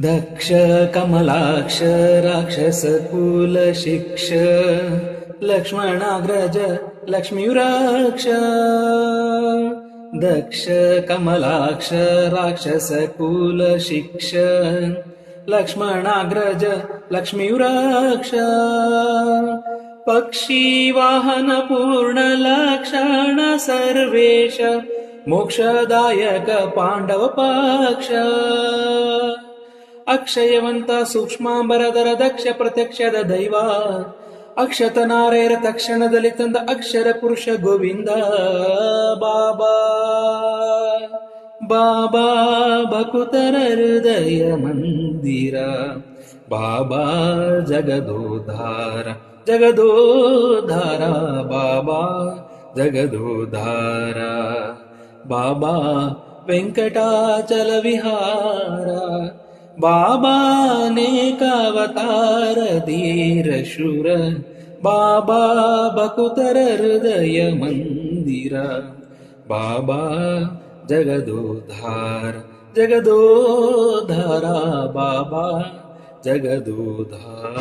दक्ष कमलाक्ष राक्षसकुलशिक्ष लक्ष्मणाग्रज लक्ष्मीराक्ष दक्ष कमलाक्ष राक्षसकुलशिक्ष लक्ष्मणाग्रज लक्ष्मीराक्ष पक्षीवाहन पूर्णलक्षण सर्वेश मोक्षदायक पाण्डवपक्ष अक्षयवंत सूक्ष्मांबरधर दक्ष प्रत्यक्षದ ದೈವ ಅಕ್ಷತ ನಾರಾಯರ ತಕ್ಷಣದಲ್ಲಿ ತಂದ ಅಕ್ಷರ ಪುರುಷ ಗೋವಿಂದ ಬಾಬಾ ಬಾಬಾ ಭಕುತರ ಹೃದಯ ಮಂದಿರ ಬಾಬಾ ಜಗದೋದ್ಧಾರ ಜಗದೋದ್ಧಾರ ಬಾಬಾ ಜಗದೋದ್ಧಾರ ಬಾಬಾ ವೆಂಕಟಾಚಲ ವಿಹಾರ ಬಾಬಾ ಅನೇಕಾವತಾರ ಧೀರ ಶೂರ ಬಾಬಾ ಭಕುತರ ಹೃದಯ ಮಂದಿರ ಬಾಬಾ ಜಗದೋದ್ಧಾರ ಜಗದೋದ್ಧಾರ ಬಾಬಾ ಜಗದೋದ್ಧಾರ.